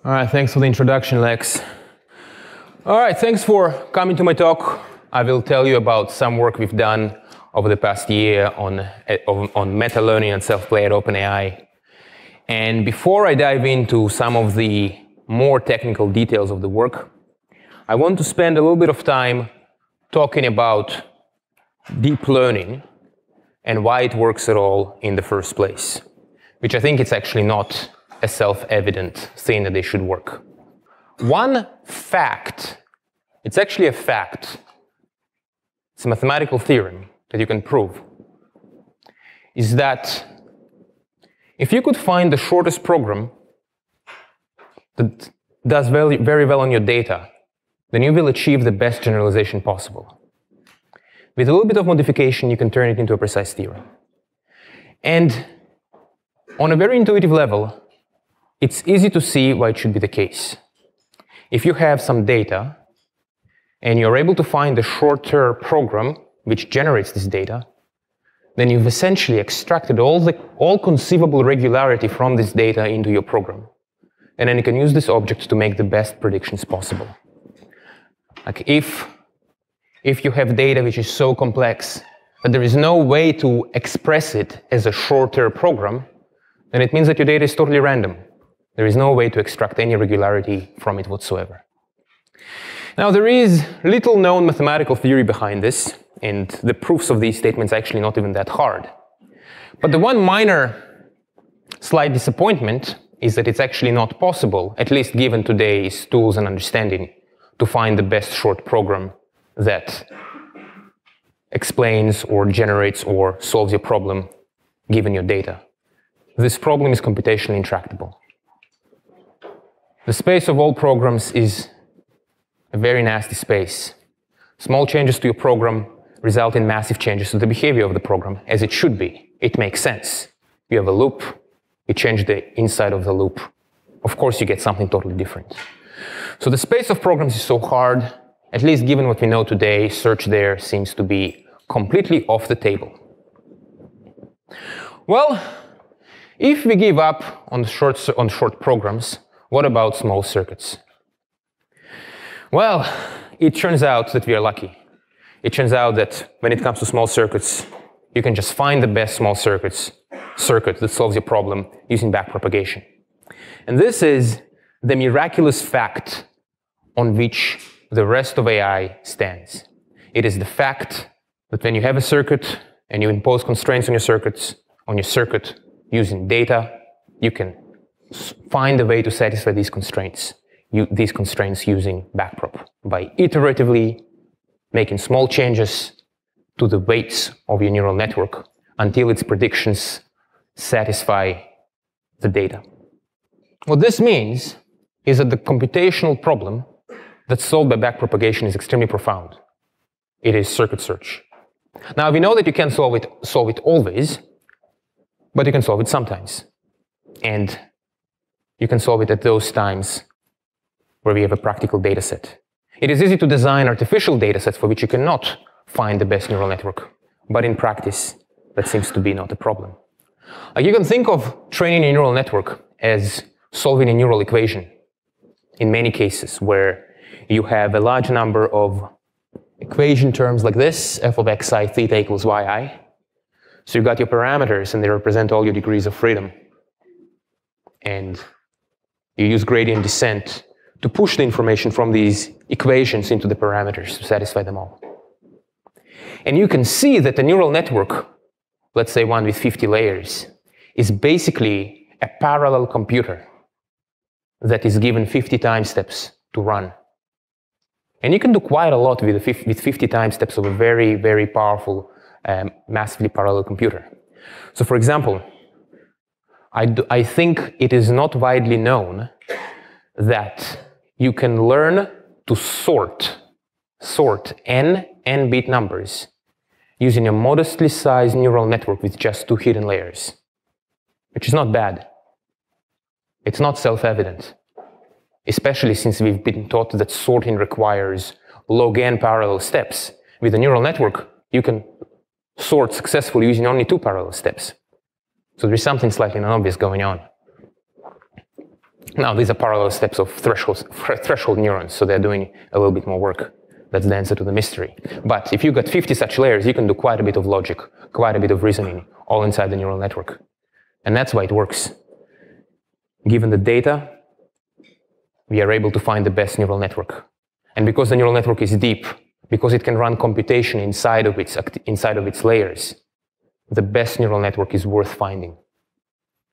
All right, thanks for the introduction, Lex. All right, thanks for coming to my talk. I will tell you about some work we've done over the past year on meta-learning and self-play at OpenAI. And before I dive into some of the more technical details of the work, I want to spend a little bit of time talking about deep learning and why it works at all in the first place, which I think it's actually not a self-evident thing that they should work. One fact, it's actually a fact, it's a mathematical theorem that you can prove, is that if you could find the shortest program that does very, very well on your data, then you will achieve the best generalization possible. With a little bit of modification, you can turn it into a precise theorem. And on a very intuitive level, it's easy to see why it should be the case. If you have some data, and you're able to find the shorter program which generates this data, then you've essentially extracted all conceivable regularity from this data into your program. And then you can use this object to make the best predictions possible. Like if you have data which is so complex that there is no way to express it as a shorter program, then it means that your data is totally random. There is no way to extract any regularity from it whatsoever. Now, there is little known mathematical theory behind this, and the proofs of these statements are actually not even that hard. But the one minor slight disappointment is that it's actually not possible, at least given today's tools and understanding, to find the best short program that explains or generates or solves your problem given your data. This problem is computationally intractable. The space of all programs is a very nasty space. Small changes to your program result in massive changes to the behavior of the program, as it should be. It makes sense. You have a loop, you change the inside of the loop. Of course, you get something totally different. So the space of programs is so hard, at least given what we know today, search there seems to be completely off the table. Well, if we give up on short programs, what about small circuits? Well, it turns out that we are lucky. It turns out that when it comes to small circuits, you can just find the best small circuit that solves your problem using backpropagation. And this is the miraculous fact on which the rest of AI stands. It is the fact that when you have a circuit and you impose constraints on your circuit using data, you can find a way to satisfy these constraints using backprop by iteratively making small changes to the weights of your neural network until its predictions satisfy the data. What this means is that the computational problem that's solved by backpropagation is extremely profound. It is circuit search. Now, we know that you can't solve it always, but you can solve it sometimes. And you can solve it at those times where we have a practical data set. It is easy to design artificial data sets for which you cannot find the best neural network. But in practice, that seems to be not a problem. You can think of training a neural network as solving a neural equation in many cases where you have a large number of equation terms like this, f of xi theta equals yi. So you've got your parameters and they represent all your degrees of freedom. And you use gradient descent to push the information from these equations into the parameters to satisfy them all. And you can see that the neural network, let's say one with 50 layers, is basically a parallel computer that is given 50 time steps to run. And you can do quite a lot with 50 time steps of a very, very powerful, massively parallel computer. So for example, I think it is not widely known that you can learn to sort n-bit numbers using a modestly sized neural network with just 2 hidden layers, which is not bad. It's not self-evident, especially since we've been taught that sorting requires log n parallel steps. With a neural network, you can sort successfully using only 2 parallel steps. So there's something slightly obvious going on. Now, these are parallel steps of threshold neurons, so they're doing a little bit more work. That's the answer to the mystery. But if you've got 50 such layers, you can do quite a bit of logic, quite a bit of reasoning, all inside the neural network. And that's why it works. Given the data, we are able to find the best neural network. And because the neural network is deep, because it can run computation inside of its layers, the best neural network is worth finding.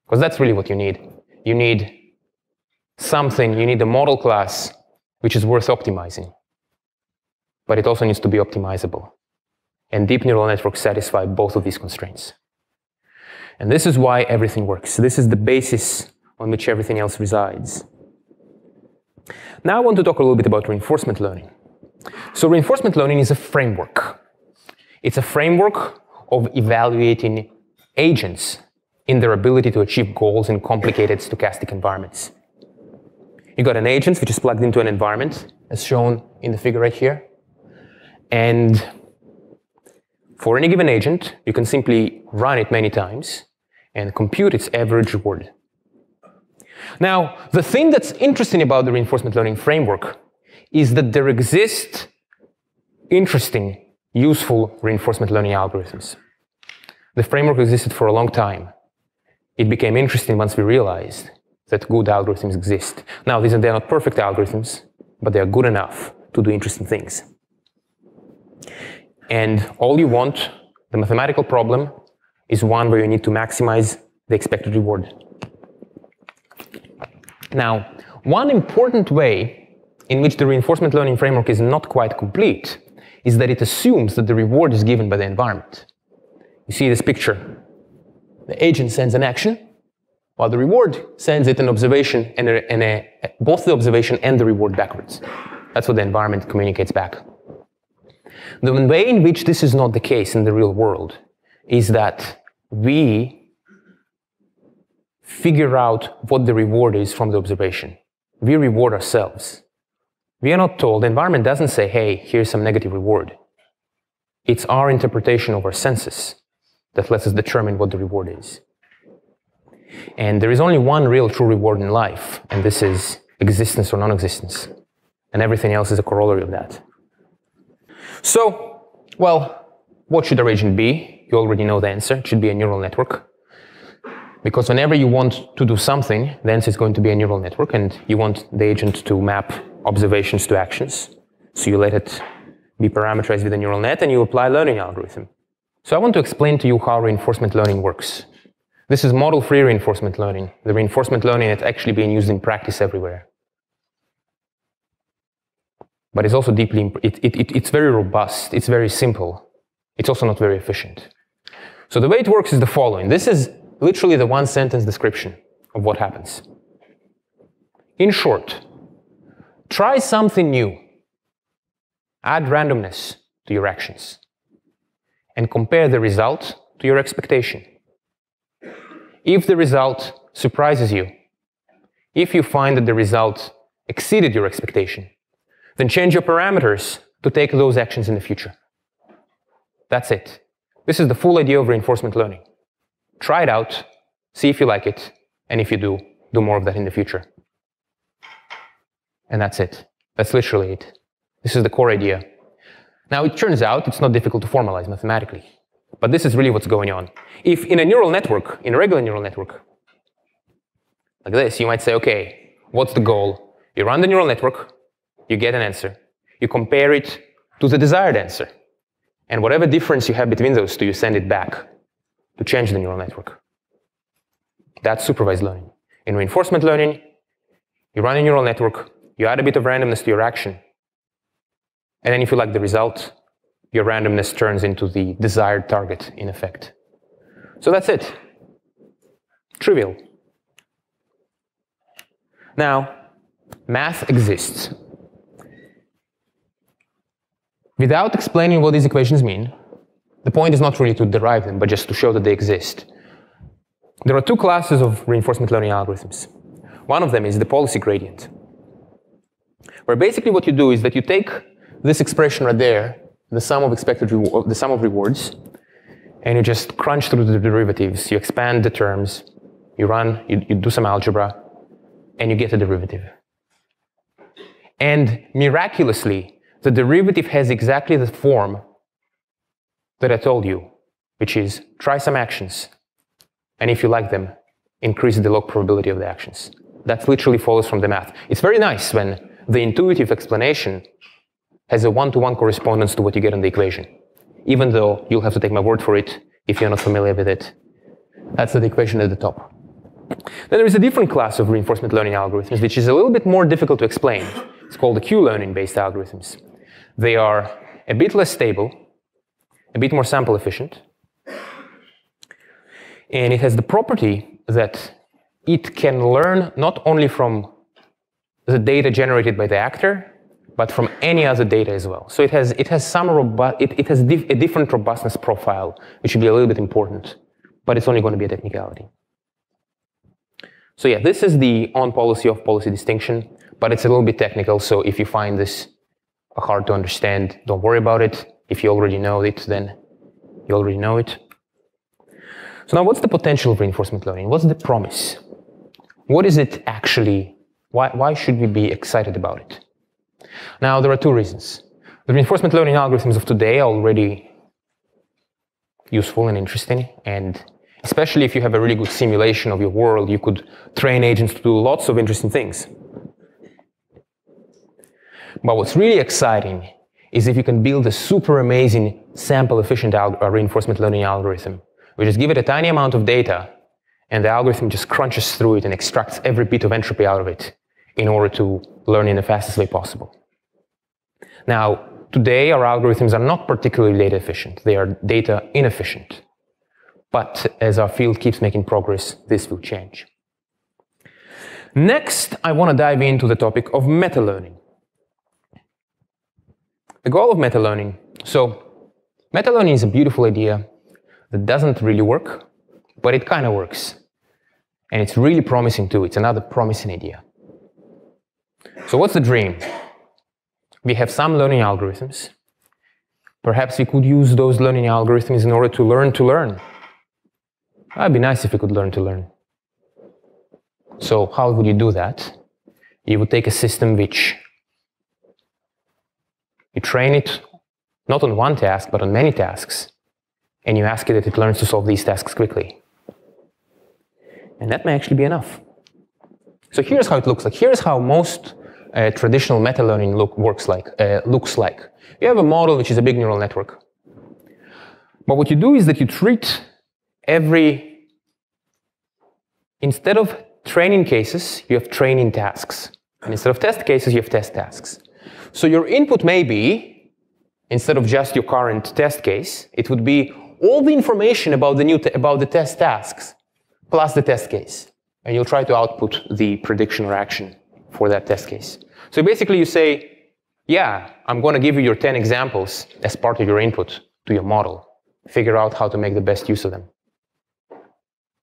Because that's really what you need. You need something, you need a model class which is worth optimizing. But it also needs to be optimizable. And deep neural networks satisfy both of these constraints. And this is why everything works. This is the basis on which everything else resides. Now I want to talk a little bit about reinforcement learning. So reinforcement learning is a framework. It's a framework of evaluating agents in their ability to achieve goals in complicated stochastic environments. You've got an agent which is plugged into an environment, as shown in the figure right here. And for any given agent, you can simply run it many times and compute its average reward. Now, the thing that's interesting about the reinforcement learning framework is that there exist interesting, useful reinforcement learning algorithms. The framework existed for a long time. It became interesting once we realized that good algorithms exist. Now, they're not perfect algorithms, but they are good enough to do interesting things. And all you want, the mathematical problem, is one where you need to maximize the expected reward. Now, one important way in which the reinforcement learning framework is not quite complete is that it assumes that the reward is given by the environment. You see this picture. The agent sends an action, while the reward sends it an observation and both the observation and the reward backwards. That's what the environment communicates back. The way in which this is not the case in the real world is that we figure out what the reward is from the observation. We reward ourselves. We are not told, the environment doesn't say, hey, here's some negative reward. It's our interpretation of our senses that lets us determine what the reward is. And there is only one real true reward in life, and this is existence or non-existence. And everything else is a corollary of that. So, well, what should our agent be? You already know the answer. It should be a neural network. Because whenever you want to do something, the answer is going to be a neural network, and you want the agent to map observations to actions. So you let it be parameterized with a neural net, and you apply a learning algorithm. So I want to explain to you how reinforcement learning works. This is model-free reinforcement learning, the reinforcement learning that's actually being used in practice everywhere. But it's also deeply, it's very robust, it's very simple. It's also not very efficient. So the way it works is the following. This is literally the one-sentence description of what happens. In short, try something new. Add randomness to your actions. And compare the result to your expectation. If the result surprises you, if you find that the result exceeded your expectation, then change your parameters to take those actions in the future. That's it. This is the full idea of reinforcement learning. Try it out, see if you like it, and if you do, do more of that in the future. And that's it. That's literally it. This is the core idea. Now, it turns out it's not difficult to formalize mathematically. But this is really what's going on. If in a neural network, in a regular neural network, like this, you might say, okay, what's the goal? You run the neural network, you get an answer, you compare it to the desired answer. And whatever difference you have between those two, you send it back to change the neural network. That's supervised learning. In reinforcement learning, you run a neural network, you add a bit of randomness to your action, and then if you like the result, your randomness turns into the desired target, in effect. So that's it. Trivial. Now, math exists. Without explaining what these equations mean, the point is not really to derive them, but just to show that they exist. There are two classes of reinforcement learning algorithms. One of them is the policy gradient, where basically what you do is that you take this expression right there, the sum of expected reward, the sum of rewards, and you just crunch through the derivatives. You expand the terms, you do some algebra, and you get a derivative. And miraculously, the derivative has exactly the form that I told you, which is try some actions, and if you like them, increase the log probability of the actions. That literally follows from the math. It's very nice when the intuitive explanation has a one-to-one correspondence to what you get in the equation, even though you'll have to take my word for it if you're not familiar with it. That's the equation at the top. Then there is a different class of reinforcement learning algorithms, which is a little bit more difficult to explain. It's called the Q-learning-based algorithms. They are a bit less stable, a bit more sample efficient, and it has the property that it can learn not only from the data generated by the actor, but from any other data as well. So it has a different robustness profile, which should be a little bit important, but it's only going to be a technicality. So yeah, this is the on-policy, off-policy distinction, but it's a little bit technical, so if you find this hard to understand, don't worry about it. If you already know it, then you already know it. So now what's the potential of reinforcement learning? What's the promise? What is it actually? Why should we be excited about it? Now, there are two reasons. The reinforcement learning algorithms of today are already useful and interesting, and especially if you have a really good simulation of your world, you could train agents to do lots of interesting things. But what's really exciting is if you can build a super amazing sample-efficient reinforcement learning algorithm. We just give it a tiny amount of data, and the algorithm just crunches through it and extracts every bit of entropy out of it in order to learn in the fastest way possible. Now, today our algorithms are not particularly data efficient. They are data inefficient. But as our field keeps making progress, this will change. Next, I want to dive into the topic of meta-learning. The goal of meta-learning. So, meta-learning is a beautiful idea that doesn't really work, but it kind of works. And it's really promising too. It's another promising idea. So what's the dream? We have some learning algorithms. Perhaps we could use those learning algorithms in order to learn to learn. That'd be nice if we could learn to learn. So how would you do that? You would take a system which you train it not on one task, but on many tasks, and you ask it that it learns to solve these tasks quickly. And that may actually be enough. So here's how it looks like. Here's how most traditional meta-learning looks like. You have a model which is a big neural network. But what you do is that you treat instead of training cases, you have training tasks. And instead of test cases, you have test tasks. So your input may be, instead of just your current test case, it would be all the information about the test tasks plus the test case. And you'll try to output the prediction or action for that test case. So basically you say, yeah, I'm going to give you your 10 examples as part of your input to your model. Figure out how to make the best use of them.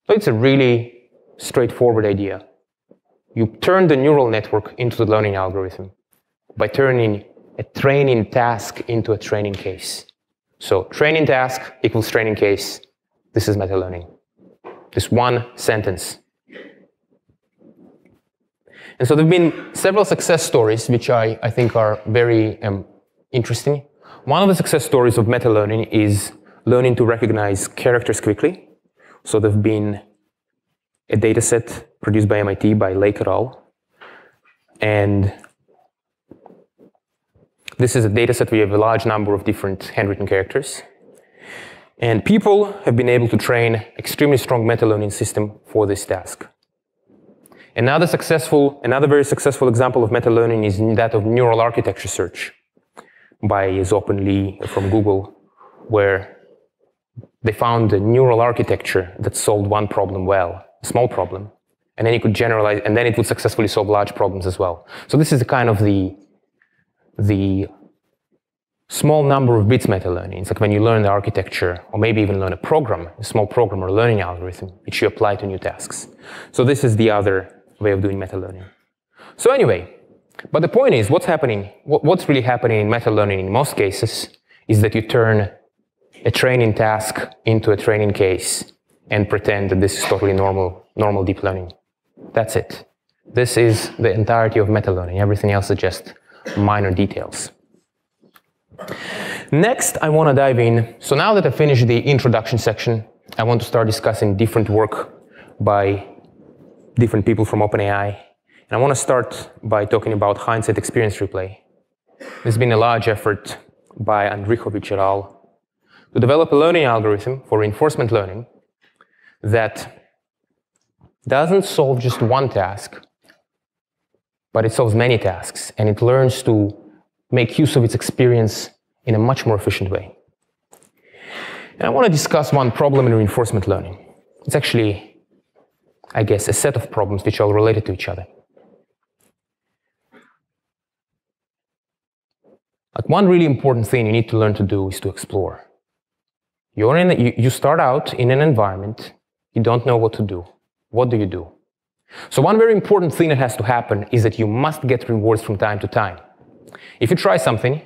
So it's a really straightforward idea. You turn the neural network into the learning algorithm by turning a training task into a training case. So training task equals training case. This is meta-learning. This one sentence. And so there have been several success stories which I think are very interesting. One of the success stories of meta-learning is learning to recognize characters quickly. So there have been a data set produced by MIT by Lake et al. And this is a data set where you have a large number of different handwritten characters. And people have been able to train extremely strong meta-learning system for this task. Another very successful example of meta-learning is that of neural architecture search by Zop and Lee from Google, where they found a neural architecture that solved one problem well, a small problem, and then you could generalize, and then it would successfully solve large problems as well. So this is kind of the small number of bits meta-learning. It's like when you learn the architecture, or maybe even learn a small program or learning algorithm, which you apply to new tasks. So this is the other way of doing meta-learning. So anyway, but the point is, what's really happening in meta-learning in most cases is that you turn a training task into a training case and pretend that this is totally normal deep learning. That's it. This is the entirety of meta-learning. Everything else is just minor details. Next, I want to dive in. So now that I finished the introduction section, I want to start discussing different work by different people from OpenAI. And I want to start by talking about hindsight experience replay. There's been a large effort by Andrihovic et al. To develop a learning algorithm for reinforcement learning that doesn't solve just one task, but it solves many tasks, and it learns to make use of its experience in a much more efficient way. And I want to discuss one problem in reinforcement learning. It's actually, I guess, a set of problems which are related to each other. Like one really important thing you need to learn to do is to explore. You start out in an environment, you don't know what to do. What do you do? So one very important thing that has to happen is that you must get rewards from time to time. If you try something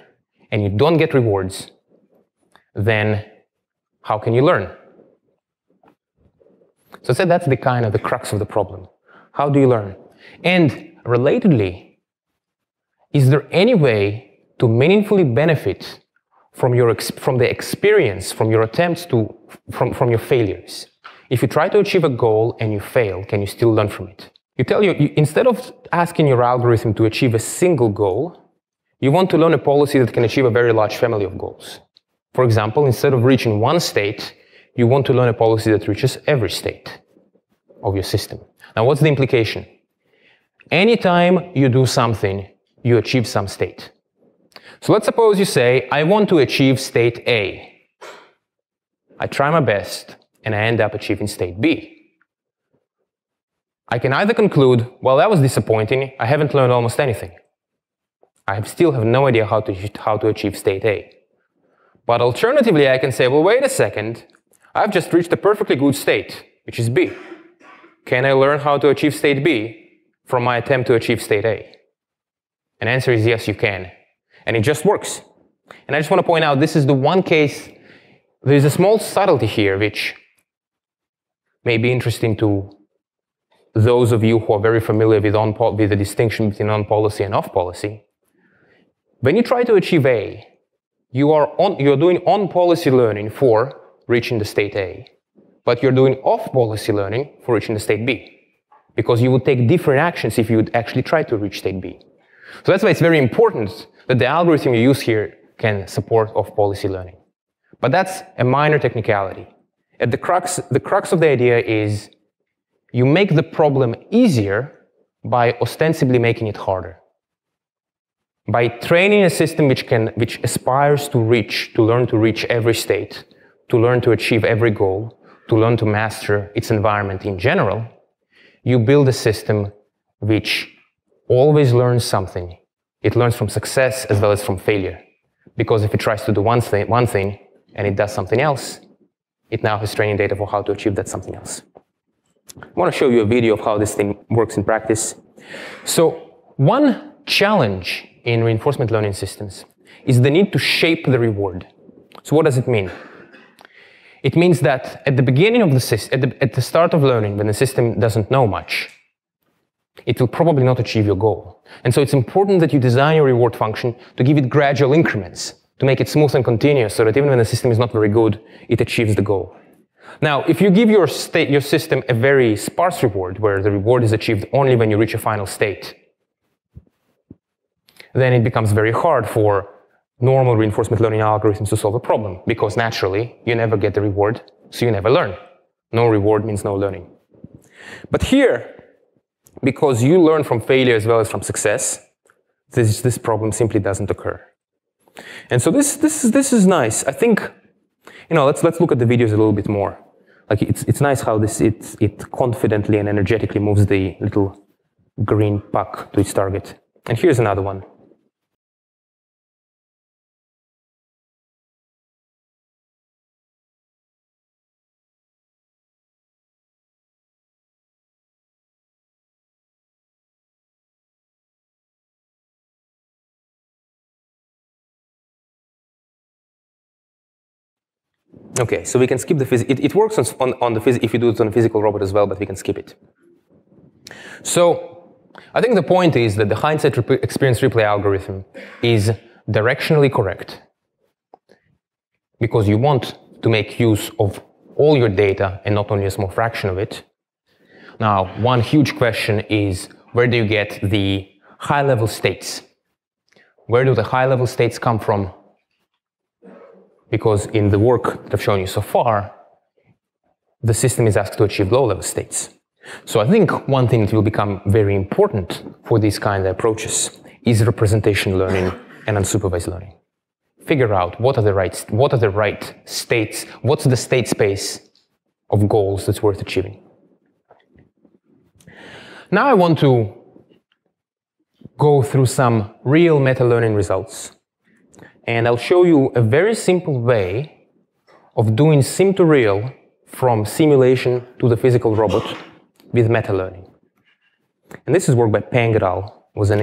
and you don't get rewards, then how can you learn? So I said that's the kind of the crux of the problem. How do you learn? And relatedly, is there any way to meaningfully benefit from the experience, from your attempts from your failures? If you try to achieve a goal and you fail, can you still learn from it? Instead of asking your algorithm to achieve a single goal, you want to learn a policy that can achieve a very large family of goals. For example, instead of reaching one state, you want to learn a policy that reaches every state of your system. Now, what's the implication? Anytime you do something, you achieve some state. So let's suppose you say, I want to achieve state A. I try my best, and I end up achieving state B. I can either conclude, well, that was disappointing, I haven't learned almost anything. I still have no idea how to achieve state A. But alternatively, I can say, well, wait a second, I've just reached a perfectly good state, which is B. Can I learn how to achieve state B from my attempt to achieve state A? And the answer is yes, you can. And it just works. And I just want to point out, this is the one case, there's a small subtlety here which may be interesting to those of you who are very familiar with the distinction between on-policy and off-policy. When you try to achieve A, you're doing on-policy learning for reaching the state A, but you're doing off-policy learning for reaching the state B, because you would take different actions if you would actually try to reach state B. So that's why it's very important that the algorithm you use here can support off-policy learning. But that's a minor technicality. At the crux of the idea is you make the problem easier by ostensibly making it harder. By training a system which aspires to learn to reach every state, to learn to achieve every goal, to learn to master its environment in general, you build a system which always learns something. It learns from success as well as from failure. Because if it tries to do one thing and it does something else, it now has training data for how to achieve that something else. I want to show you a video of how this thing works in practice. So one challenge in reinforcement learning systems is the need to shape the reward. So what does it mean? It means that at the beginning of the system, at the start of learning, when the system doesn't know much, it will probably not achieve your goal. And so it's important that you design your reward function to give it gradual increments, to make it smooth and continuous, so that even when the system is not very good, it achieves the goal. Now, if you give your system a very sparse reward, where the reward is achieved only when you reach a final state, then it becomes very hard for normal reinforcement learning algorithms to solve a problem, because naturally, you never get the reward, so you never learn. No reward means no learning. But here, because you learn from failure as well as from success, this problem simply doesn't occur. And so this is nice. I think, let's look at the videos a little bit more. Like it's nice how it confidently and energetically moves the little green puck to its target. And here's another one. Okay, so we can skip the physics. It works on the if you do it on a physical robot as well, but we can skip it. So I think the point is that the hindsight experience replay algorithm is directionally correct because you want to make use of all your data and not only a small fraction of it. Now, one huge question is, where do you get the high-level states? Where do the high-level states come from? Because in the work that I've shown you so far, the system is asked to achieve low-level states. So I think one thing that will become very important for these kind of approaches is representation learning and unsupervised learning. Figure out what are the right states, what's the state space of goals that's worth achieving. Now I want to go through some real meta-learning results. And I'll show you a very simple way of doing sim to real from simulation to the physical robot with meta-learning. And this is work by Peng et al. It was a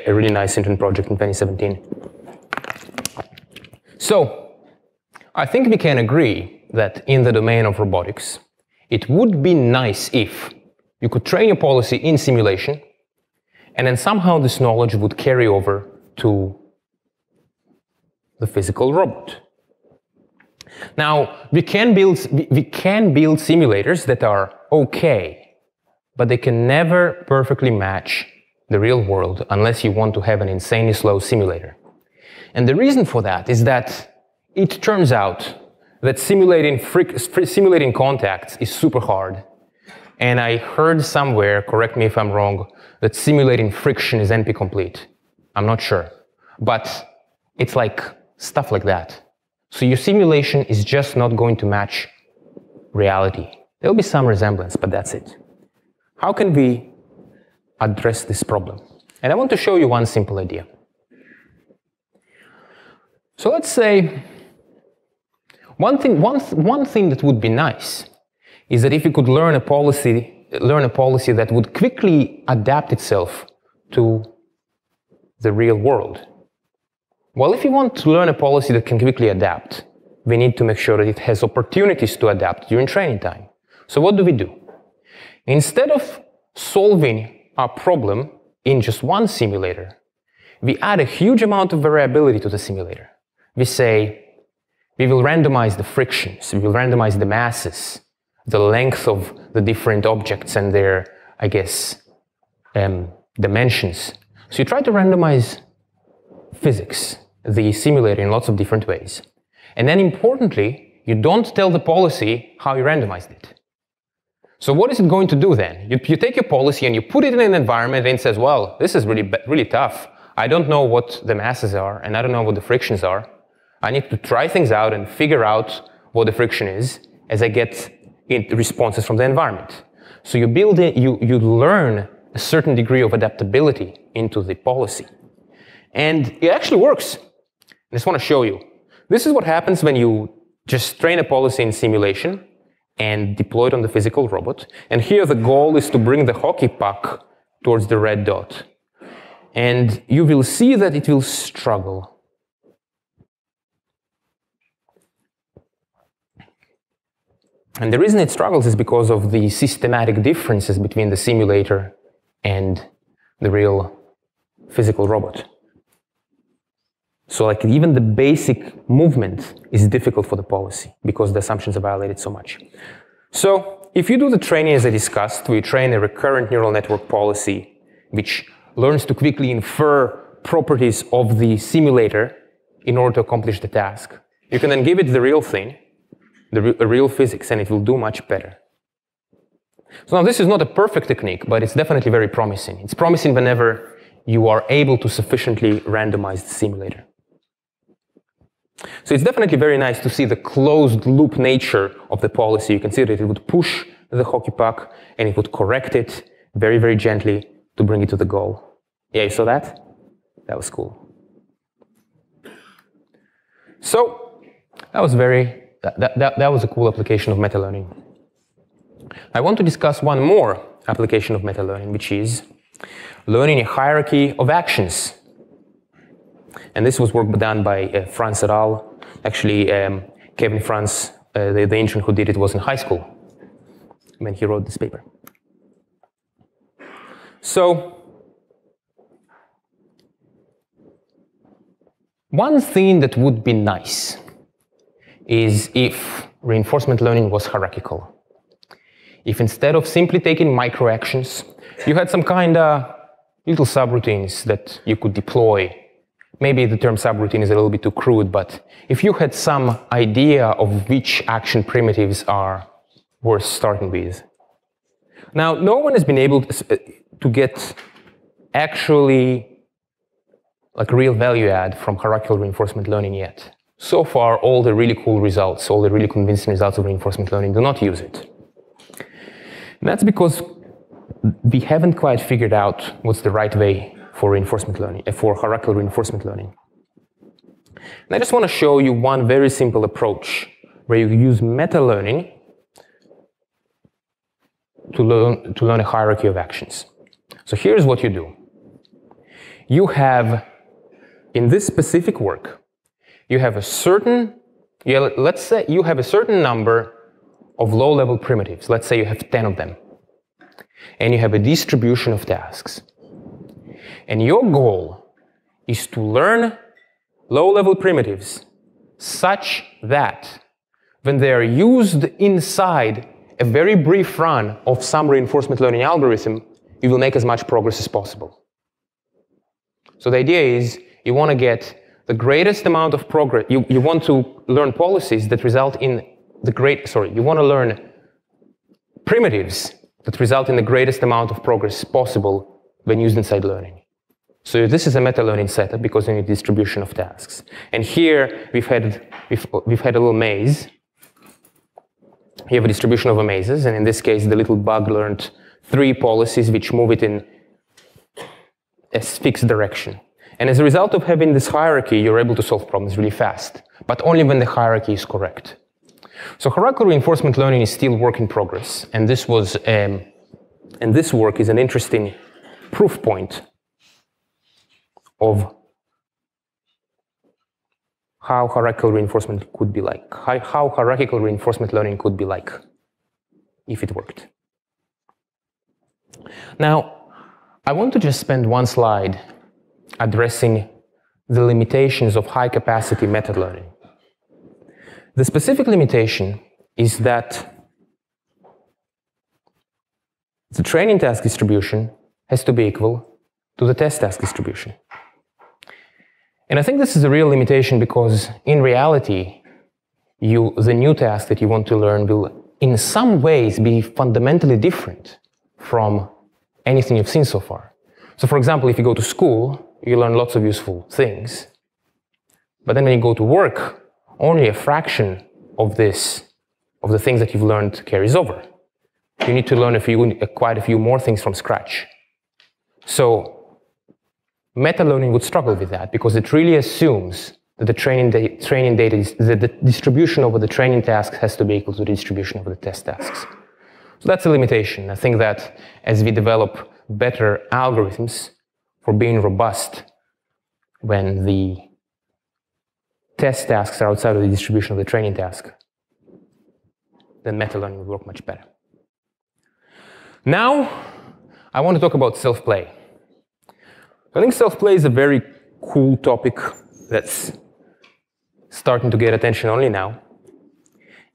really nice intern project in 2017. So, I think we can agree that in the domain of robotics, it would be nice if you could train your policy in simulation, and then somehow this knowledge would carry over to the physical robot. Now, we can build simulators that are okay, but they can never perfectly match the real world unless you want to have an insanely slow simulator. And the reason for that is that it turns out that simulating contacts is super hard. And I heard somewhere, correct me if I'm wrong, that simulating friction is NP-complete. I'm not sure. But it's like stuff like that. So your simulation is just not going to match reality. There'll be some resemblance, but that's it. How can we address this problem? And I want to show you one simple idea. So let's say one thing that would be nice is that if you could learn a policy that would quickly adapt itself to the real world. Well, if you want to learn a policy that can quickly adapt, we need to make sure that it has opportunities to adapt during training time. So what do? Instead of solving our problem in just one simulator, we add a huge amount of variability to the simulator. We say, we will randomize the frictions, we will randomize the masses, the length of the different objects and their, I guess, dimensions. So you try to randomize physics, the simulator, in lots of different ways. And then importantly, you don't tell the policy how you randomized it. So what is it going to do then? You take your policy and you put it in an environment and it says, well, this is really tough. I don't know what the masses are and I don't know what the frictions are. I need to try things out and figure out what the friction is as I get responses from the environment. So you learn a certain degree of adaptability into the policy. And it actually works. I just want to show you. This is what happens when you just train a policy in simulation and deploy it on the physical robot. And here the goal is to bring the hockey puck towards the red dot. And you will see that it will struggle. And the reason it struggles is because of the systematic differences between the simulator and the real physical robot. So like even the basic movement is difficult for the policy because the assumptions are violated so much. So if you do the training as I discussed, we train a recurrent neural network policy which learns to quickly infer properties of the simulator in order to accomplish the task. You can then give it the real thing, the real physics, and it will do much better. So now this is not a perfect technique, but it's definitely very promising. It's promising whenever you are able to sufficiently randomize the simulator. So it's definitely very nice to see the closed loop nature of the policy. You can see that it would push the hockey puck and it would correct it very, very gently to bring it to the goal. Yeah, you saw that? That was cool. So that was a cool application of meta-learning. I want to discuss one more application of meta-learning, which is learning a hierarchy of actions. And this was work done by Franz et al. Actually, Kevin Franz, the intern who did it, was in high school when he wrote this paper. So one thing that would be nice is if reinforcement learning was hierarchical. If instead of simply taking micro actions, you had some kind of little subroutines that you could deploy. Maybe the term subroutine is a little bit too crude, but if you had some idea of which action primitives are worth starting with. Now, no one has been able to get actually like real value add from hierarchical reinforcement learning yet. So far, all the really cool results, all the really convincing results of reinforcement learning do not use it. And that's because we haven't quite figured out what's the right way for reinforcement learning, for hierarchical reinforcement learning. And I just want to show you one very simple approach where you use meta-learning to learn a hierarchy of actions. So here's what you do. You have, in this specific work, you have a certain, let's say you have a certain number of low-level primitives. Let's say you have 10 of them. And you have a distribution of tasks. And your goal is to learn low-level primitives such that when they are used inside a very brief run of some reinforcement learning algorithm, you will make as much progress as possible. So the idea is you want to get the greatest amount of progress. You want to learn policies that result in you want to learn primitives that result in the greatest amount of progress possible when used inside learning. So this is a meta-learning setup because you need distribution of tasks. And here we've had a little maze. You have a distribution of mazes, and in this case, the little bug learned 3 policies which move it in a fixed direction. And as a result of having this hierarchy, you're able to solve problems really fast, but only when the hierarchy is correct. So hierarchical reinforcement learning is still work in progress, and this work is an interesting proof point of how hierarchical reinforcement could be like, how hierarchical reinforcement learning could be like if it worked. Now, I want to just spend one slide addressing the limitations of high-capacity method learning. The specific limitation is that the training task distribution has to be equal to the test task distribution. And I think this is a real limitation because in reality, the new task that you want to learn will in some ways be fundamentally different from anything you've seen so far. So for example, if you go to school, you learn lots of useful things. But then when you go to work, only a fraction of the things that you've learned carries over. You need to learn quite a few more things from scratch. So meta-learning would struggle with that because it really assumes that the distribution over the training tasks has to be equal to the distribution over the test tasks. So that's a limitation. I think that as we develop better algorithms for being robust when the test tasks are outside of the distribution of the training task, then meta-learning will work much better. Now, I want to talk about self-play. I think self-play is a very cool topic that's starting to get attention only now.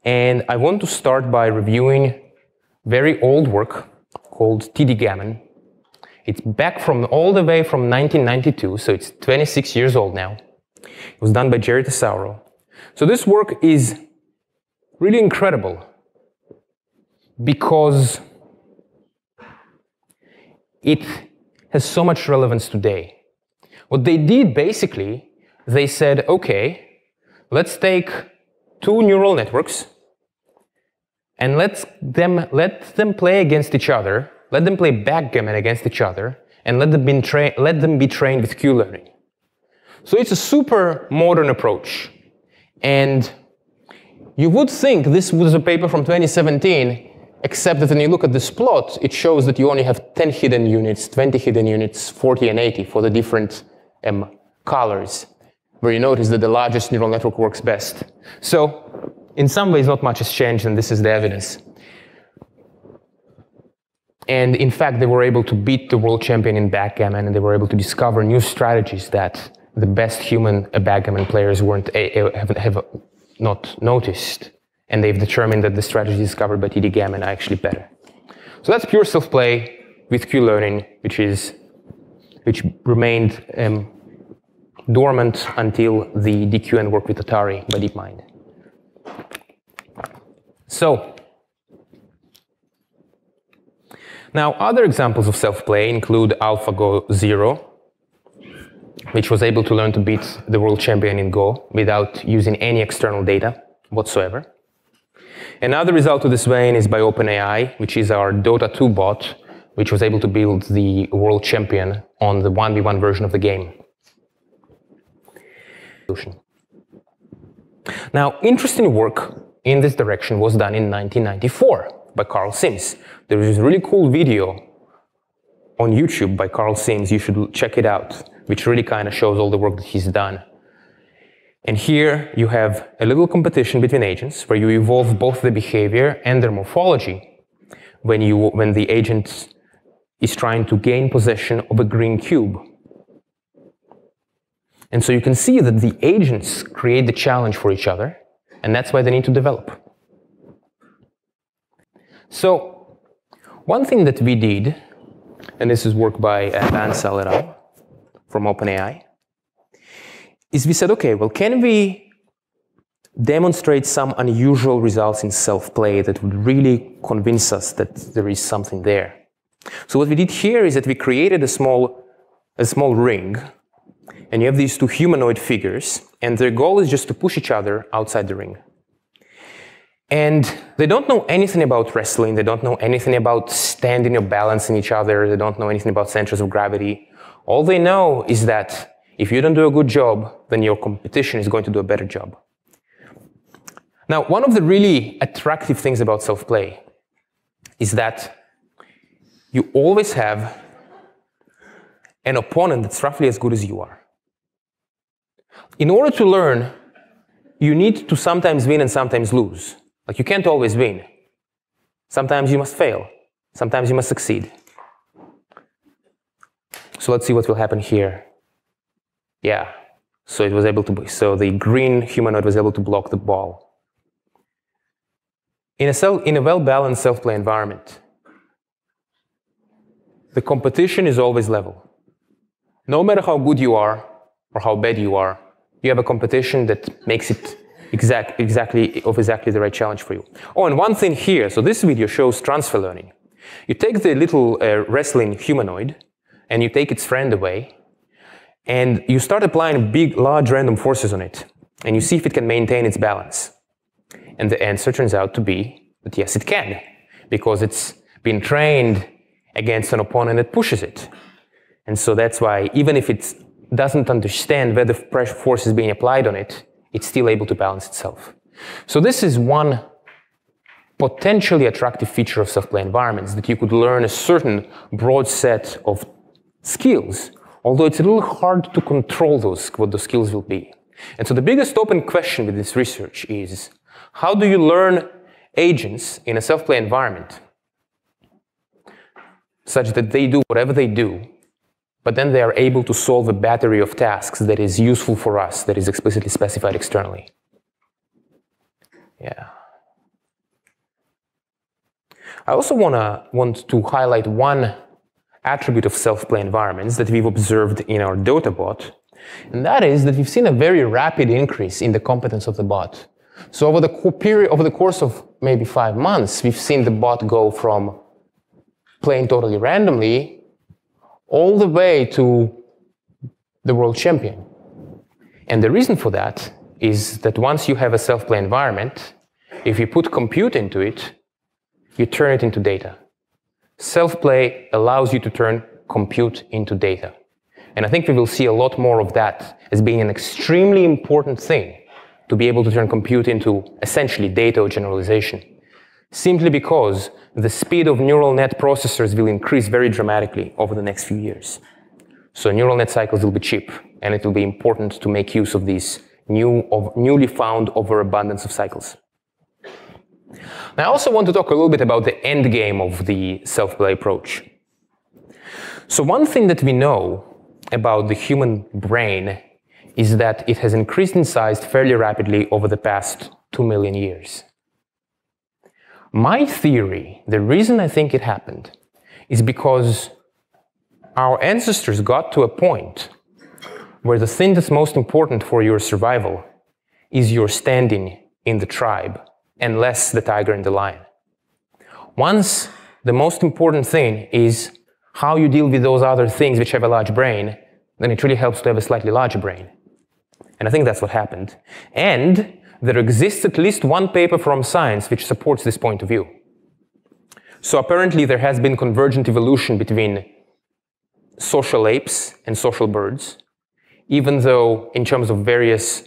And I want to start by reviewing very old work called TD Gammon. It's back from all the way from 1992, so it's 26 years old now. It was done by Jerry Tesauro. So this work is really incredible because it has so much relevance today. What they did basically, they said, okay, let's take 2 neural networks and let them play against each other, let them play backgammon against each other, and let them be trained with Q-learning. So it's a super modern approach. And you would think this was a paper from 2017, except that when you look at this plot, it shows that you only have 10 hidden units, 20 hidden units, 40 and 80 for the different colors, where you notice that the largest neural network works best. So in some ways, not much has changed, and this is the evidence. And in fact, they were able to beat the world champion in backgammon, and they were able to discover new strategies that the best human backgammon players have not noticed. And they've determined that the strategies discovered by TD Gammon are actually better. So that's pure self-play with Q-learning, which remained dormant until the DQN work with Atari by DeepMind. So, now other examples of self-play include AlphaGo Zero, which was able to learn to beat the world champion in Go without using any external data whatsoever. Another result of this vein is by OpenAI, which is our Dota 2 bot, which was able to build the world champion on the 1v1 version of the game. Now, interesting work in this direction was done in 1994 by Carl Sims. There is a really cool video on YouTube by Carl Sims, you should check it out, which really kind of shows all the work that he's done. And here you have a little competition between agents where you evolve both the behavior and their morphology when the agent is trying to gain possession of a green cube. And so you can see that the agents create the challenge for each other, and that's why they need to develop. So one thing that we did, and this is work by Bansal et al. From OpenAI, is we said, okay, well, can we demonstrate some unusual results in self-play that would really convince us that there is something there? So what we did here is that we created a small ring, and you have these two humanoid figures, and their goal is just to push each other outside the ring. And they don't know anything about wrestling, they don't know anything about standing or balancing each other, they don't know anything about centers of gravity. All they know is that if you don't do a good job, then your competition is going to do a better job. Now, one of the really attractive things about self-play is that you always have an opponent that's roughly as good as you are. In order to learn, you need to sometimes win and sometimes lose. Like, you can't always win. Sometimes you must fail. Sometimes you must succeed. So let's see what will happen here. Yeah, so so the green humanoid was able to block the ball. In a well-balanced self-play environment, the competition is always level. No matter how good you are or how bad you are, you have a competition that makes it exactly the right challenge for you. Oh, and one thing here, so this video shows transfer learning. You take the little wrestling humanoid, and you take its friend away, and you start applying large random forces on it, and you see if it can maintain its balance. And the answer turns out to be that yes, it can, because it's been trained against an opponent that pushes it. And so that's why, even if it doesn't understand where the pressure force is being applied on it, it's still able to balance itself. So this is one potentially attractive feature of self-play environments, that you could learn a certain broad set of skills, although it's a little hard to control what those skills will be. And so the biggest open question with this research is, how do you learn agents in a self-play environment such that they do whatever they do, but then they are able to solve a battery of tasks that is useful for us, that is explicitly specified externally? Yeah. I also want to highlight one attribute of self-play environments that we've observed in our Dota bot, and that is that we've seen a very rapid increase in the competence of the bot. So over the course of maybe 5 months, we've seen the bot go from playing totally randomly all the way to the world champion. And the reason for that is that once you have a self-play environment, if you put compute into it, you turn it into data. Self-play allows you to turn compute into data. And I think we will see a lot more of that as being an extremely important thing, to be able to turn compute into essentially data or generalization, simply because the speed of neural net processors will increase very dramatically over the next few years. So neural net cycles will be cheap, and it will be important to make use of these newly found overabundance of cycles. Now, I also want to talk a little bit about the end game of the self-play approach. So one thing that we know about the human brain is that it has increased in size fairly rapidly over the past 2 million years. My theory, the reason I think it happened, is because our ancestors got to a point where the thing that's most important for your survival is your standing in the tribe and less the tiger and the lion. Once the most important thing is how you deal with those other things which have a large brain, then it really helps to have a slightly larger brain. And I think that's what happened. And there exists at least one paper from science which supports this point of view. So apparently there has been convergent evolution between social apes and social birds, even though in terms of various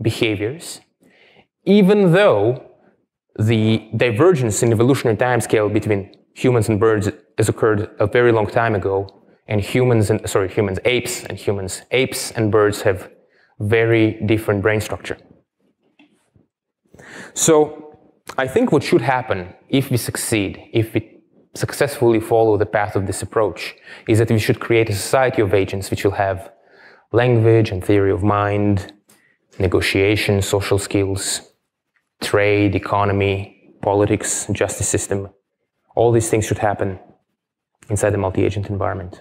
behaviors, even though the divergence in evolutionary timescale between humans and birds has occurred a very long time ago, and apes and birds have very different brain structure. So I think what should happen if we succeed, if we successfully follow the path of this approach, is that we should create a society of agents which will have language and theory of mind, negotiation, social skills, trade, economy, politics, justice system. All these things should happen inside the multi-agent environment.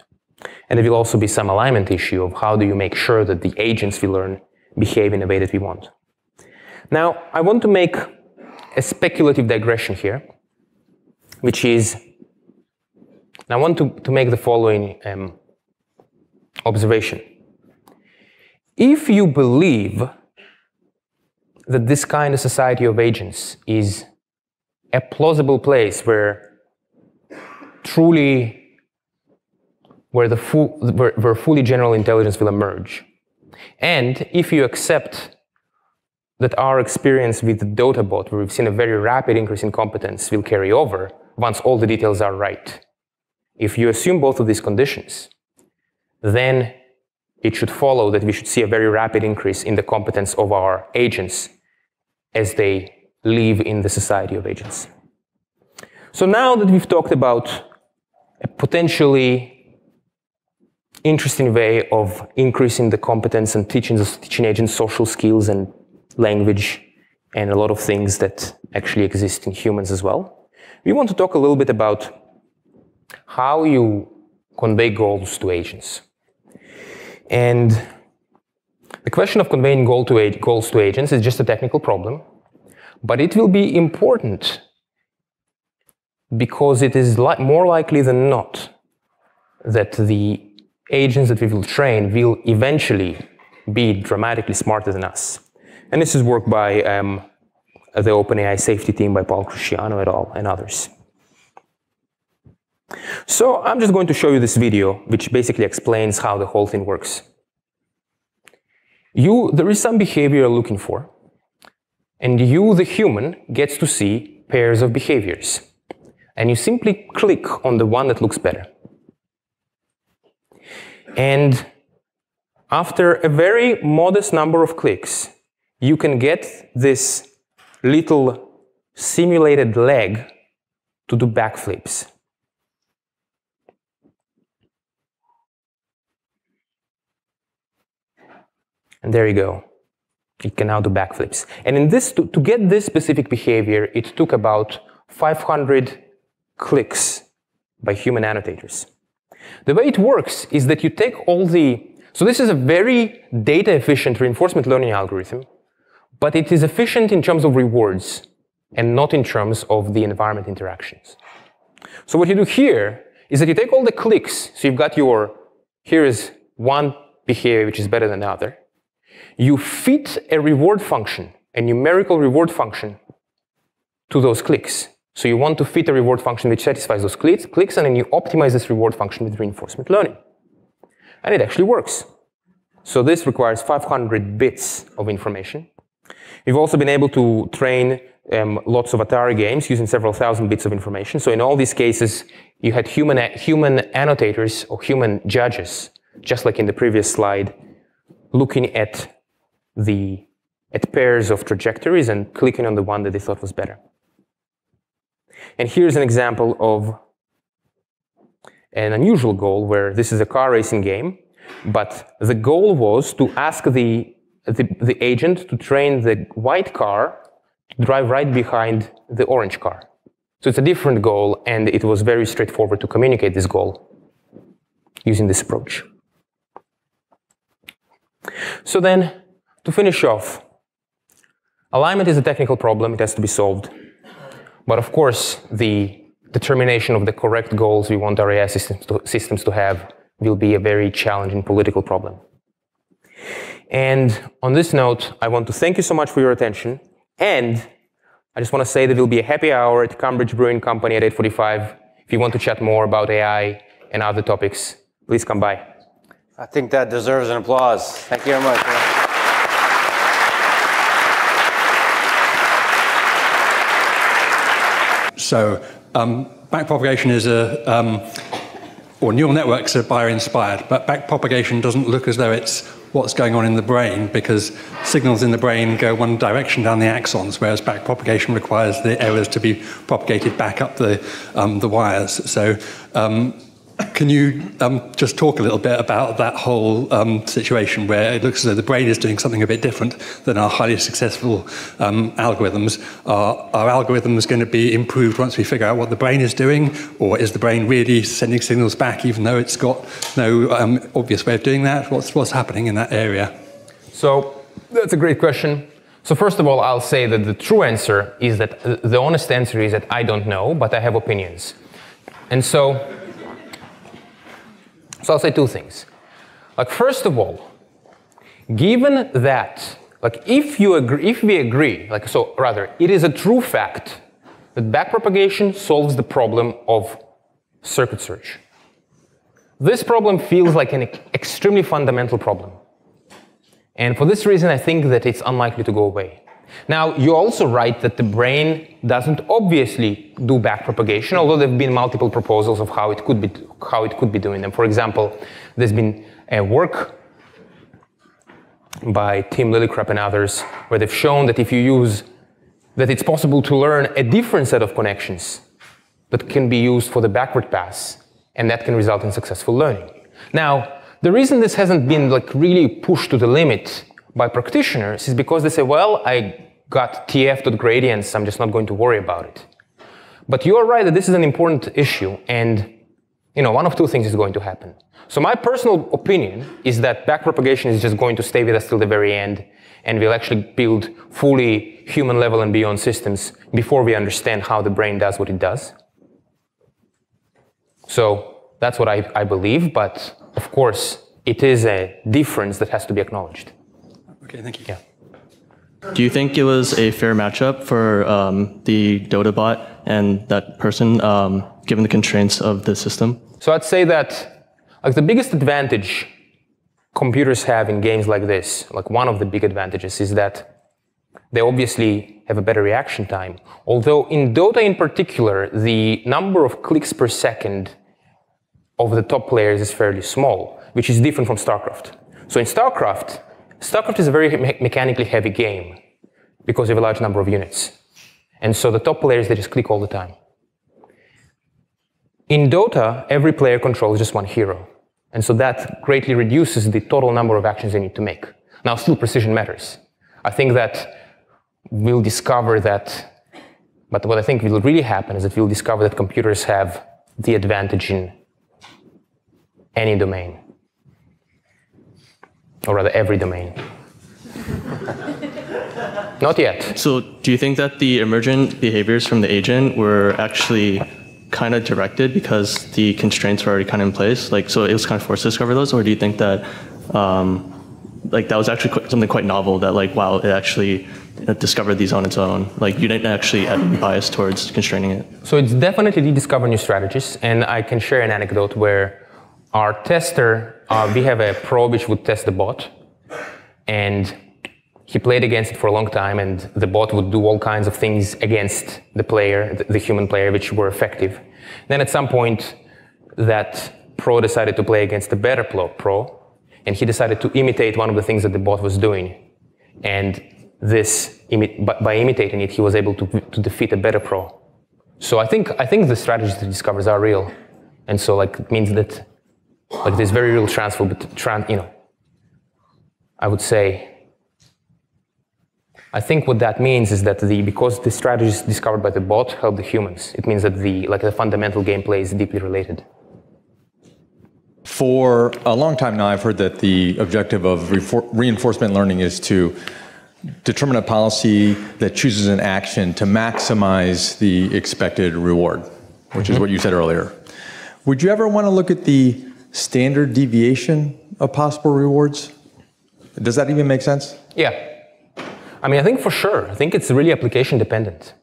And there will also be some alignment issue of how do you make sure that the agents we learn behave in a way that we want. Now, I want to make a speculative digression here, which is, I want to make the following observation. If you believe that this kind of society of agents is a plausible place where fully general intelligence will emerge, and if you accept that our experience with the DotaBot, where we've seen a very rapid increase in competence, will carry over once all the details are right, if you assume both of these conditions, then it should follow that we should see a very rapid increase in the competence of our agents as they live in the society of agents. So now that we've talked about a potentially interesting way of increasing the competence and teaching agents social skills and language and a lot of things that actually exist in humans as well, we want to talk a little bit about how you convey goals to agents. And the question of conveying goals to agents is just a technical problem, but it will be important because it is more likely than not that the agents that we will train will eventually be dramatically smarter than us. And this is work by the OpenAI safety team by Paul Cresciano et al. And others. So I'm just going to show you this video, which basically explains how the whole thing works. There is some behavior you're looking for, and you, the human, gets to see pairs of behaviors. And you simply click on the one that looks better. And after a very modest number of clicks, you can get this little simulated leg to do backflips. And there you go. It can now do backflips. And in this, to get this specific behavior, it took about 500 clicks by human annotators. The way it works is that you take so this is a very data-efficient reinforcement learning algorithm, but it is efficient in terms of rewards and not in terms of the environment interactions. So what you do here is that you take all the clicks, so you've got here is one behavior which is better than the other. You fit a reward function, a numerical reward function, to those clicks. So you want to fit a reward function which satisfies those clicks, and then you optimize this reward function with reinforcement learning. And it actually works. So this requires 500 bits of information. We've also been able to train lots of Atari games using several thousand bits of information. So in all these cases, you had human annotators or human judges, just like in the previous slide, looking at pairs of trajectories and clicking on the one that they thought was better. And here's an example of an unusual goal where this is a car racing game, but the goal was to ask the agent to train the white car to drive right behind the orange car. So it's a different goal, and it was very straightforward to communicate this goal using this approach. So then, to finish off, alignment is a technical problem, it has to be solved. But of course, the determination of the correct goals we want our AI systems to have will be a very challenging political problem. And on this note, I want to thank you so much for your attention. And I just want to say that there will be a happy hour at Cambridge Brewing Company at 8:45. If you want to chat more about AI and other topics, please come by. I think that deserves an applause. Thank you very much. So backpropagation is or neural networks are bio-inspired, but backpropagation doesn't look as though it's what's going on in the brain, because signals in the brain go one direction down the axons, whereas backpropagation requires the errors to be propagated back up the wires. So can you just talk a little bit about that whole situation where it looks as though the brain is doing something a bit different than our highly successful algorithms? Are algorithms going to be improved once we figure out what the brain is doing, or is the brain really sending signals back even though it's got no obvious way of doing that? What's happening in that area? So that's a great question. So first of all, I'll say that the true answer is that the honest answer is that I don't know, but I have opinions. And so I'll say two things. Like, first of all, given that, like, if we agree, like, so rather, it is a true fact that backpropagation solves the problem of circuit search. This problem feels like an extremely fundamental problem. And for this reason, I think that it's unlikely to go away. Now, you're also right that the brain doesn't obviously do backpropagation, although there have been multiple proposals of how it could be doing them. For example, there's been work by Tim Lillicrap and others where they've shown that that it's possible to learn a different set of connections that can be used for the backward pass, and that can result in successful learning. Now, the reason this hasn't been like really pushed to the limit by practitioners is because they say, well, I got TF.gradients, I'm just not going to worry about it. But you're right that this is an important issue, and one of two things is going to happen. So my personal opinion is that backpropagation is just going to stay with us till the very end, and we'll actually build fully human level and beyond systems before we understand how the brain does what it does. So that's what I believe, but of course, it is a difference that has to be acknowledged. Okay, thank you. Yeah. Do you think it was a fair matchup for the Dota bot and that person, given the constraints of the system? So I'd say that the biggest advantage computers have in games like this, like one of the big advantages, is that they obviously have a better reaction time. Although in Dota in particular, the number of clicks per second of the top players is fairly small, which is different from StarCraft. So in StarCraft is a very mechanically heavy game because you have a large number of units. And so the top players, they just click all the time. In Dota, every player controls just one hero. And so that greatly reduces the total number of actions they need to make. Now, still precision matters. I think that we'll discover that, but what I think will really happen is that we'll discover that computers have the advantage in any domain. Or rather, every domain. Not yet. So do you think that the emergent behaviors from the agent were actually kind of directed because the constraints were already kind of in place? Like, so it was kind of forced to discover those? Or do you think that that was actually something quite novel that, like, wow, it actually discovered these on its own? Like, you didn't actually have any bias towards constraining it? So it's definitely discover new strategies. And I can share an anecdote where our tester, we have a pro which would test the bot, and he played against it for a long time, and the bot would do all kinds of things against the player, the human player, which were effective. Then at some point, that pro decided to play against the better pro, and he decided to imitate one of the things that the bot was doing. And by imitating it, he was able to defeat a better pro. So I think the strategies that he discovers are real, and so like it means that like there's very real transfer, but I would say. I think what that means is that because the strategies discovered by the bot help the humans, it means that the fundamental gameplay is deeply related. For a long time now, I've heard that the objective of reinforcement learning is to determine a policy that chooses an action to maximize the expected reward, which is what you said earlier. Would you ever want to look at the standard deviation of possible rewards? Does that even make sense? Yeah. I mean, I think for sure. I think it's really application dependent.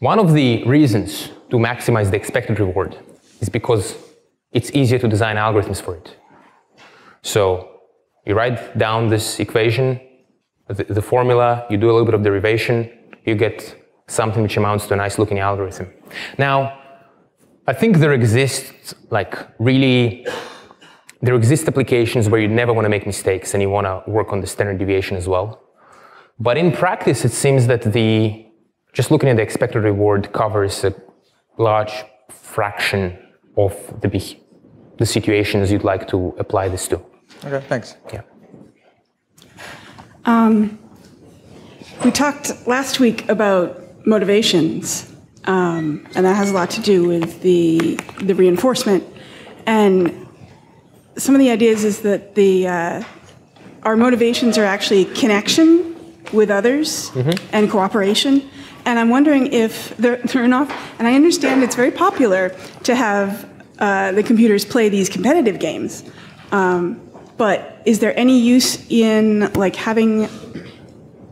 One of the reasons to maximize the expected reward is because it's easier to design algorithms for it. So you write down this equation, the formula, you do a little bit of derivation, you get something which amounts to a nice looking algorithm. Now, I think there exist applications where you never want to make mistakes and you want to work on the standard deviation as well. But in practice, it seems that just looking at the expected reward covers a large fraction of the situations you'd like to apply this to. Okay, thanks. Yeah. We talked last week about motivations, and that has a lot to do with the reinforcement. And some of the ideas is that our motivations are actually connection with others and cooperation. And I'm wondering if they're enough. And I understand it's very popular to have the computers play these competitive games. But is there any use in like having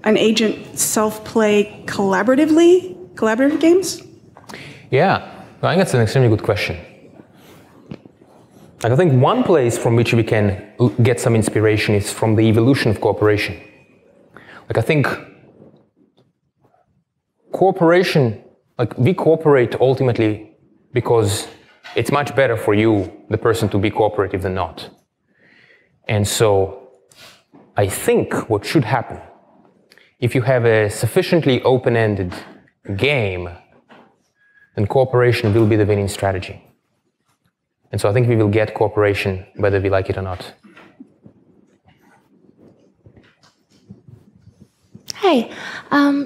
an agent self-play collaborative games? Yeah, I think that's an extremely good question. I think one place from which we can get some inspiration is from the evolution of cooperation. Like I think cooperation, like we cooperate ultimately because it's much better for you, the person, to be cooperative than not. And so I think what should happen, if you have a sufficiently open-ended game, then cooperation will be the winning strategy. And so I think we will get cooperation whether we like it or not. Hi.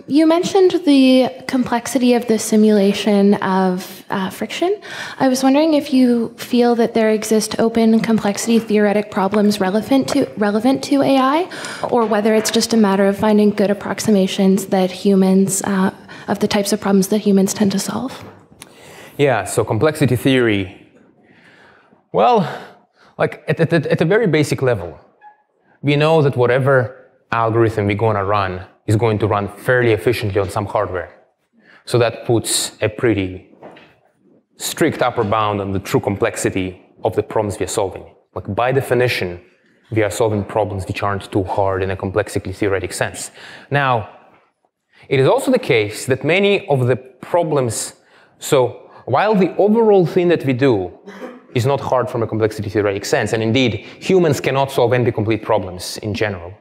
You mentioned the complexity of the simulation of friction. I was wondering if you feel that there exist open complexity theoretic problems relevant to AI, or whether it's just a matter of finding good approximations that humans, of the types of problems that humans tend to solve. Yeah, so complexity theory. Well, like at a very basic level, we know that whatever algorithm we're going to run is going to run fairly efficiently on some hardware. So that puts a pretty strict upper bound on the true complexity of the problems we are solving. Like by definition, we are solving problems which aren't too hard in a complexity theoretic sense. Now, it is also the case that many of the problems, so while the overall thing that we do is not hard from a complexity theoretic sense, and indeed humans cannot solve NP-complete problems in general,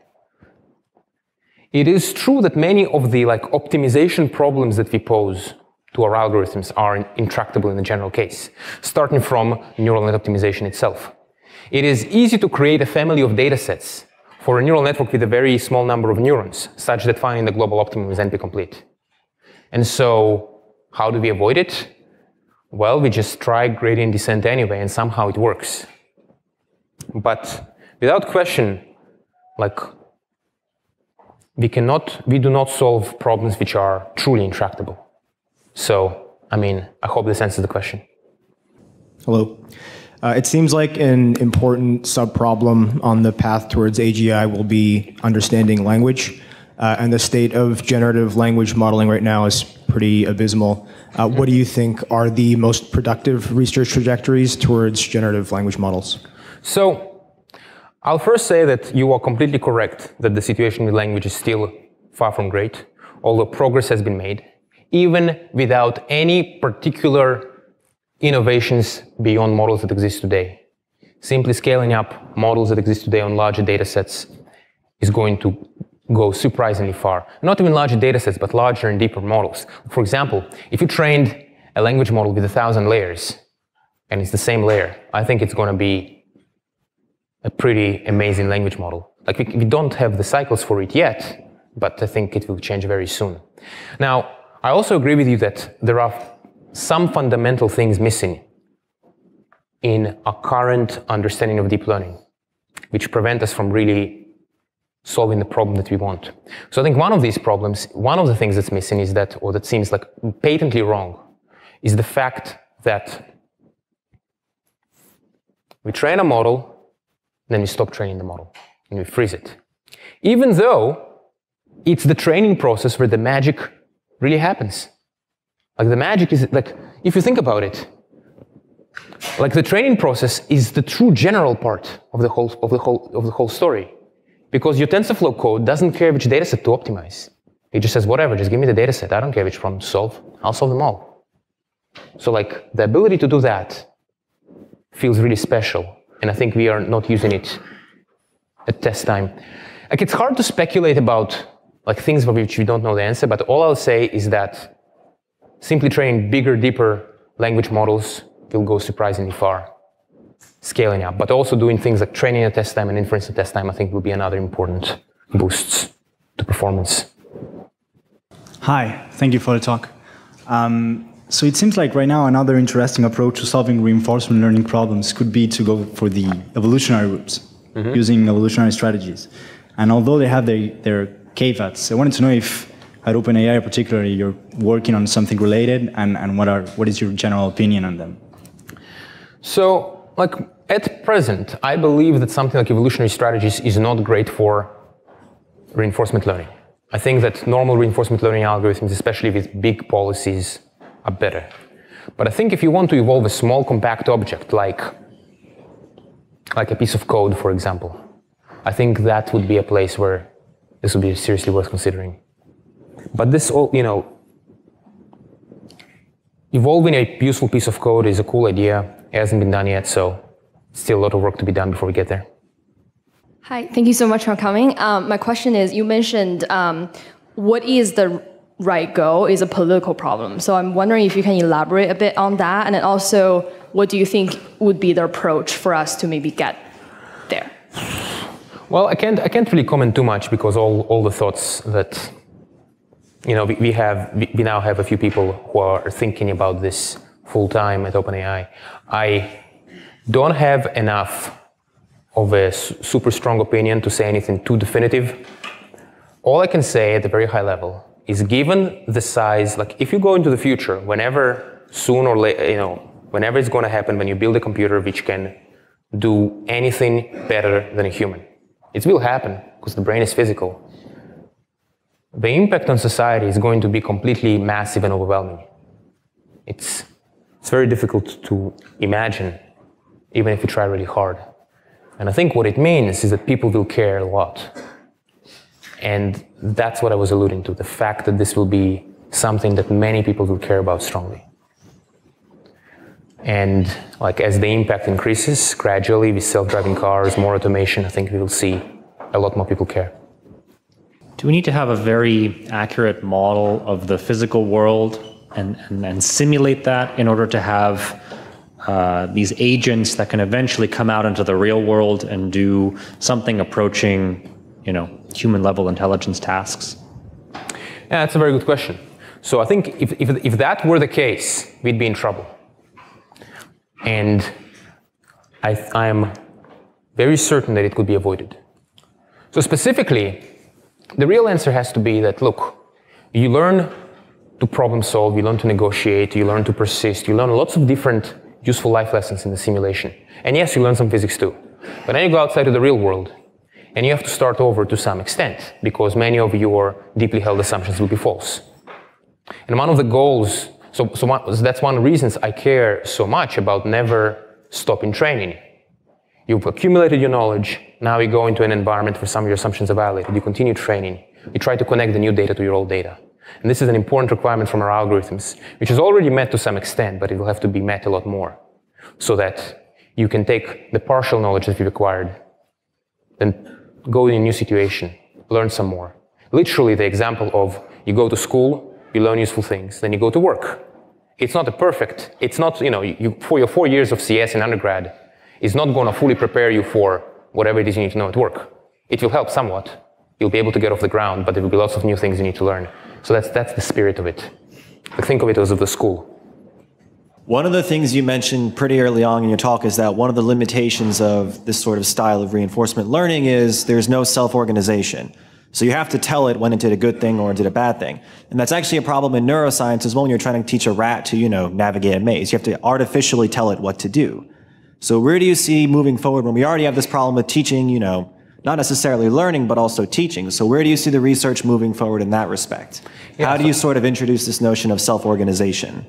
it is true that many of the optimization problems that we pose to our algorithms are intractable in the general case, starting from neural net optimization itself. It is easy to create a family of data sets for a neural network with a very small number of neurons, such that finding the global optimum is NP-complete. And so, how do we avoid it? Well, we just try gradient descent anyway, and somehow it works. But without question, we do not solve problems which are truly intractable. So, I hope this answers the question. Hello. It seems like an important subproblem on the path towards AGI will be understanding language. And the state of generative language modeling right now is pretty abysmal. What do you think are the most productive research trajectories towards generative language models? So, I'll first say that you are completely correct that the situation with language is still far from great, although progress has been made, even without any particular innovations beyond models that exist today. Simply scaling up models that exist today on larger data sets is going to go surprisingly far. Not even larger data sets, but larger and deeper models. For example, if you trained a language model with 1,000 layers, and it's the same layer, I think it's going to be a pretty amazing language model. Like we don't have the cycles for it yet, but I think it will change very soon. Now, I also agree with you that there are some fundamental things missing in our current understanding of deep learning, which prevent us from really solving the problem that we want. So I think one of these problems, one of the things that's missing is that, or that seems like patently wrong, is the fact that we train a model, then we stop training the model, and we freeze it. Even though it's the training process where the magic really happens. Like the magic is, like, if you think about it, like the training process is the true general part of the whole story. Because your TensorFlow code doesn't care which dataset to optimize. It just says, whatever, just give me the dataset. I don't care which problem to solve. I'll solve them all. So like the ability to do that feels really special. And I think we are not using it at test time. Like it's hard to speculate about like things for which we don't know the answer, but all I'll say is that simply training bigger, deeper language models will go surprisingly far, scaling up. But also doing things like training at test time and inference at test time, I think will be another important boosts to performance. Hi, thank you for the talk. So it seems like right now another interesting approach to solving reinforcement learning problems could be to go for the evolutionary routes, using evolutionary strategies. And although they have their caveats, I wanted to know if at OpenAI particularly you're working on something related, and what is your general opinion on them? So, like at present, I believe that something like evolutionary strategies is not great for reinforcement learning. I think that normal reinforcement learning algorithms, especially with big policies, are better. But I think if you want to evolve a small compact object like a piece of code, for example, I think that would be a place where this would be seriously worth considering. But this all, you know, evolving a useful piece of code is a cool idea. It hasn't been done yet, so still a lot of work to be done before we get there. Hi, thank you so much for coming. My question is, you mentioned what is the right goal is a political problem. So I'm wondering if you can elaborate a bit on that, and then also, what do you think would be the approach for us to maybe get there? Well, I can't really comment too much because all the thoughts that, you know, we now have a few people who are thinking about this full time at OpenAI. I don't have enough of a super strong opinion to say anything too definitive. All I can say at a very high level is, given the size, like if you go into the future, whenever soon or later, you know, whenever it's going to happen, when you build a computer which can do anything better than a human, it will happen because the brain is physical. The impact on society is going to be completely massive and overwhelming. It's very difficult to imagine, even if you try really hard. And I think what it means is that people will care a lot. And that's what I was alluding to, the fact that this will be something that many people will care about strongly. And like as the impact increases gradually with self-driving cars, more automation, I think we will see a lot more people care. Do we need to have a very accurate model of the physical world and simulate that in order to have these agents that can eventually come out into the real world and do something approaching, you know, human level intelligence tasks? Yeah, that's a very good question. So I think if that were the case, we'd be in trouble. And I'm very certain that it could be avoided. So specifically, the real answer has to be that, look, you learn to problem solve, you learn to negotiate, you learn to persist, you learn lots of different useful life lessons in the simulation. And yes, you learn some physics too. But then you go outside to the real world, and you have to start over to some extent, because many of your deeply held assumptions will be false. And one of the goals, so that's one of the reasons I care so much about never stopping training. You've accumulated your knowledge, now you go into an environment where some of your assumptions are violated, you continue training, you try to connect the new data to your old data. And this is an important requirement from our algorithms, which is already met to some extent, but it will have to be met a lot more, so that you can take the partial knowledge that you've acquired, then go in a new situation, learn some more. Literally the example of you go to school, you learn useful things, then you go to work. it's not a perfect, it's not, for your 4 years of CS in undergrad, is not going to fully prepare you for whatever it is you need to know at work. It will help somewhat. You'll be able to get off the ground, but there will be lots of new things you need to learn. So that's the spirit of it. Like, think of it as of the school. One of the things you mentioned pretty early on in your talk is that one of the limitations of this sort of style of reinforcement learning is there's no self-organization. So you have to tell it when it did a good thing or it did a bad thing. And that's actually a problem in neuroscience as well when you're trying to teach a rat to, navigate a maze. You have to artificially tell it what to do. So where do you see moving forward when we already have this problem with teaching, not necessarily learning, but also teaching? So where do you see the research moving forward in that respect? How do you sort of introduce this notion of self-organization?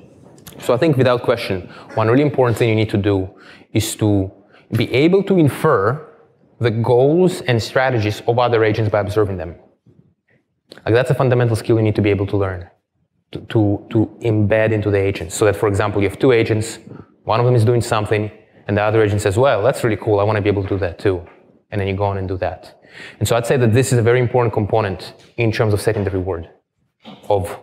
So I think without question, one really important thing you need to do is to be able to infer the goals and strategies of other agents by observing them. Like, that's a fundamental skill you need to be able to learn, to embed into the agents. So that, for example, you have two agents, one of them is doing something, and the other agent says, well, that's really cool, I want to be able to do that too. And then you go on and do that. And so I'd say that this is a very important component in terms of setting the reward. Of,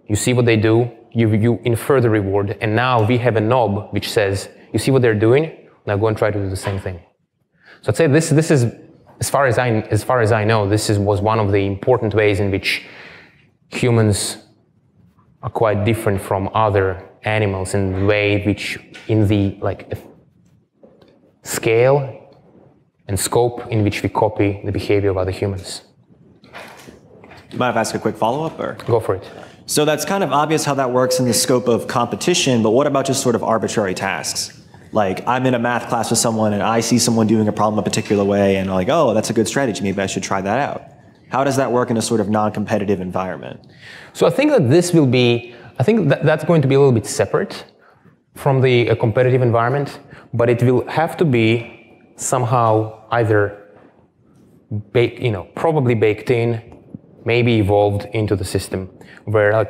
you see what they do, you infer the reward, and now we have a knob which says, you see what they're doing, now go and try to do the same thing. So I'd say this is, as far as I know, this was one of the important ways in which humans are quite different from other animals in the way which, in the scale and scope in which we copy the behavior of other humans. Do you mind if I ask a quick follow-up? Or? Go for it. So that's kind of obvious how that works in the scope of competition, but what about just sort of arbitrary tasks? Like, I'm in a math class with someone and I see someone doing a problem a particular way and I'm like, oh, that's a good strategy, maybe I should try that out. How does that work in a sort of non-competitive environment? So I think that that's going to be a little bit separate from the competitive environment, but it will have to be somehow either probably baked in, maybe evolved into the system, where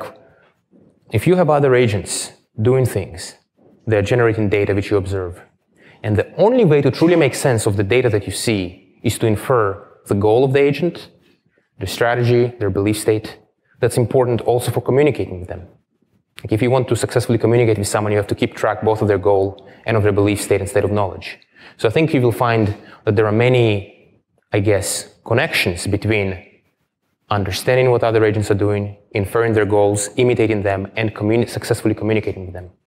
if you have other agents doing things, they're generating data which you observe. And the only way to truly make sense of the data that you see is to infer the goal of the agent, their strategy, their belief state. That's important also for communicating with them. Like, if you want to successfully communicate with someone, you have to keep track both of their goal and of their belief state instead of knowledge. So I think you will find that there are many, connections between understanding what other agents are doing, inferring their goals, imitating them, and successfully communicating with them.